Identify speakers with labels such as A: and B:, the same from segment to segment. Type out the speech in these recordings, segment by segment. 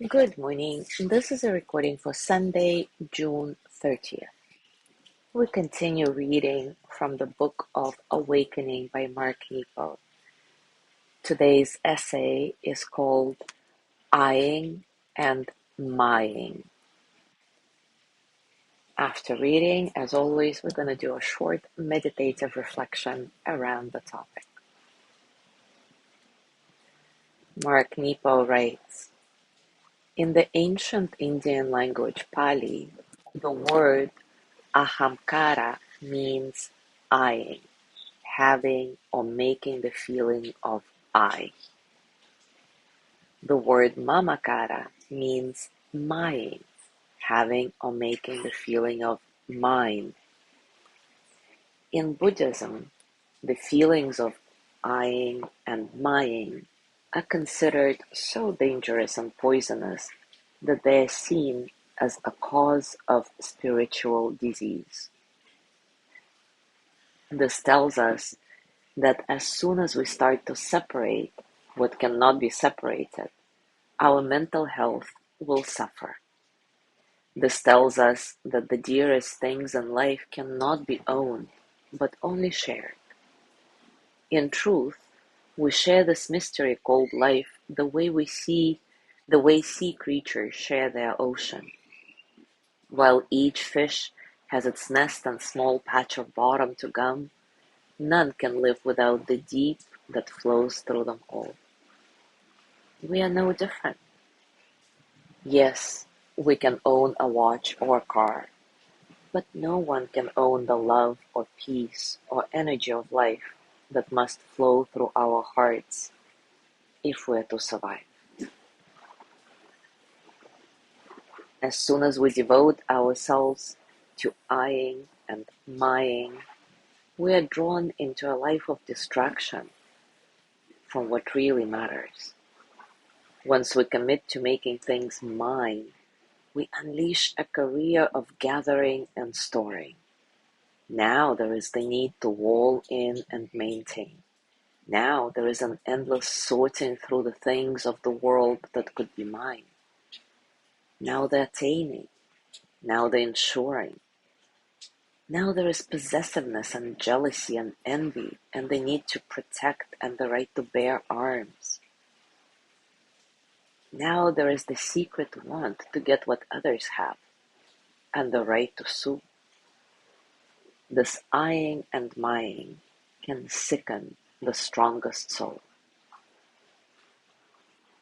A: Good morning. This is a recording for Sunday, June 30th. We continue reading from the Book of Awakening by Mark Nepo. Today's essay is called Eyeing and Mying. After reading, as always, we're going to do a short meditative reflection around the topic. Mark Nepo writes, in the ancient Indian language Pali, the word ahamkara means eyeing, having or making the feeling of I. The word mamakara means mying, having or making the feeling of mine. In Buddhism, the feelings of eyeing and mying are considered so dangerous and poisonous that they are seen as a cause of spiritual disease. This tells us that as soon as we start to separate what cannot be separated, our mental health will suffer. This tells us that the dearest things in life cannot be owned, but only shared. In truth, we share this mystery called life the way sea creatures share their ocean. While each fish has its nest and small patch of bottom to gum, none can live without the deep that flows through them all. We are no different. Yes, we can own a watch or a car, but no one can own the love or peace or energy of life that must flow through our hearts if we're to survive. As soon as we devote ourselves to eyeing and mying, we are drawn into a life of distraction from what really matters. Once we commit to making things mine, we unleash a career of gathering and storing. Now there is the need to wall in and maintain. Now there is an endless sorting through the things of the world that could be mine. Now they're taming. Now they're ensuring. Now there is possessiveness and jealousy and envy and the need to protect and the right to bear arms. Now there is the secret want to get what others have and the right to sue. This eyeing and mying can sicken the strongest soul.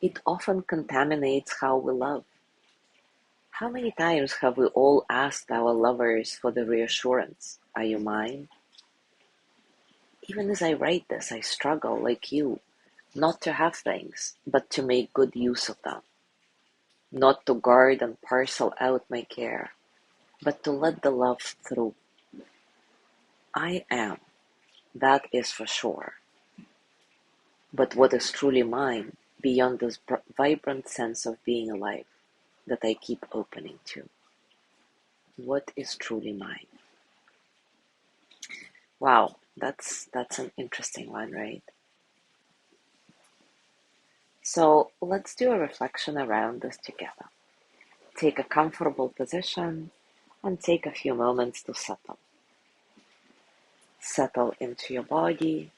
A: It often contaminates how we love. How many times have we all asked our lovers for the reassurance, "Are you mine?" Even as I write this, I struggle, like you, not to have things, but to make good use of them. Not to guard and parcel out my care, but to let the love through. I am, that is for sure. But what is truly mine, beyond this vibrant sense of being alive that I keep opening to? What is truly mine? Wow, that's an interesting one, right? So let's do a reflection around this together. Take a comfortable position and take a few moments to settle. Settle into your body,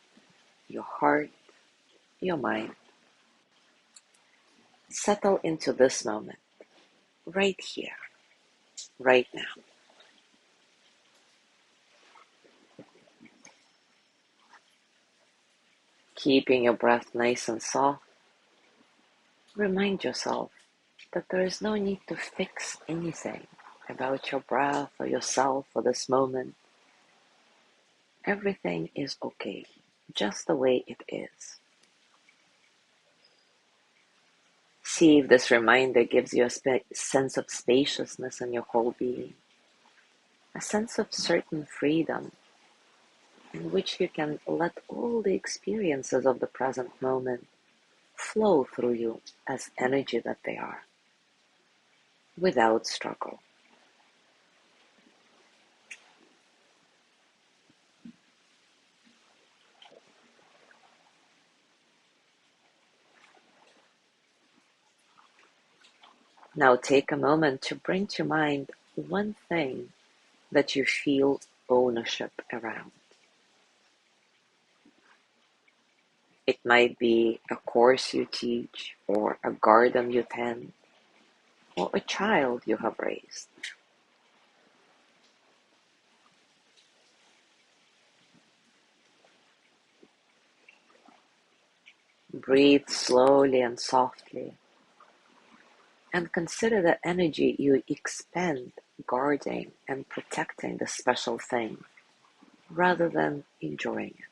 A: your heart, your mind. Settle into this moment, right here, right now. Keeping your breath nice and soft, remind yourself that there is no need to fix anything about your breath or yourself or this moment. Everything is okay, just the way it is. See if this reminder gives you a sense of spaciousness in your whole being, a sense of certain freedom in which you can let all the experiences of the present moment flow through you as energy that they are, without struggle. Now take a moment to bring to mind one thing that you feel ownership around. It might be a course you teach, or a garden you tend, or a child you have raised. Breathe slowly and softly, and consider the energy you expend guarding and protecting the special thing rather than enjoying it.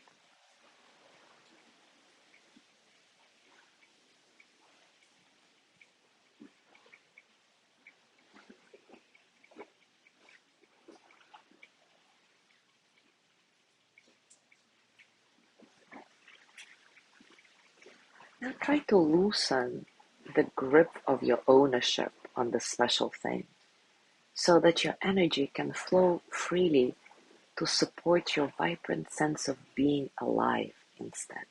A: Now try to loosen the grip of your ownership on the special thing so that your energy can flow freely to support your vibrant sense of being alive instead.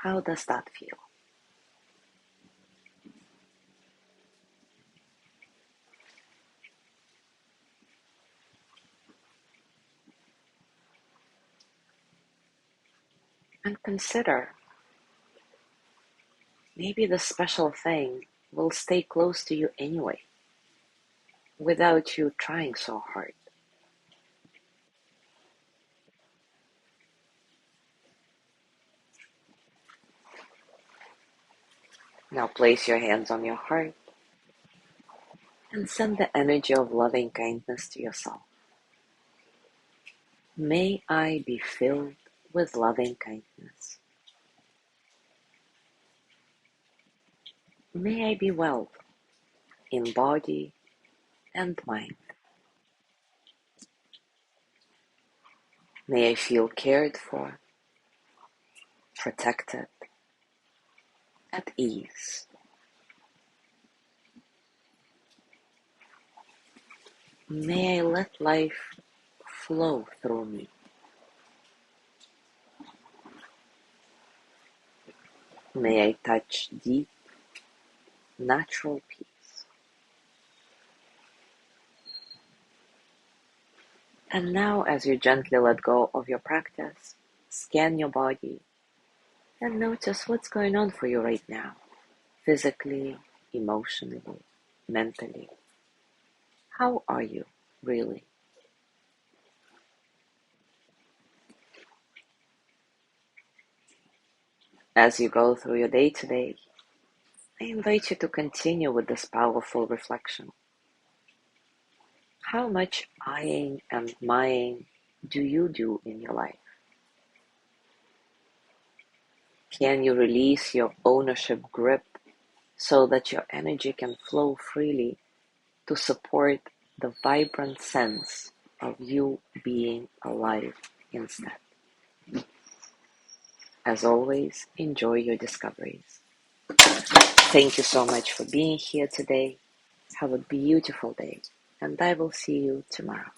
A: How does that feel? And consider, maybe the special thing will stay close to you anyway, without you trying so hard. Now place your hands on your heart and send the energy of loving kindness to yourself. May I be filled with loving kindness. May I be well in body and mind. May I feel cared for, protected, at ease. May I let life flow through me. May I touch deep, natural peace. And now, as you gently let go of your practice, scan your body and notice what's going on for you right now, physically, emotionally, mentally. How are you, really? As you go through your day today, I invite you to continue with this powerful reflection. How much eyeing and mying do you do in your life? Can you release your ownership grip so that your energy can flow freely to support the vibrant sense of you being alive instead? As always, enjoy your discoveries. Thank you so much for being here today. Have a beautiful day, and I will see you tomorrow.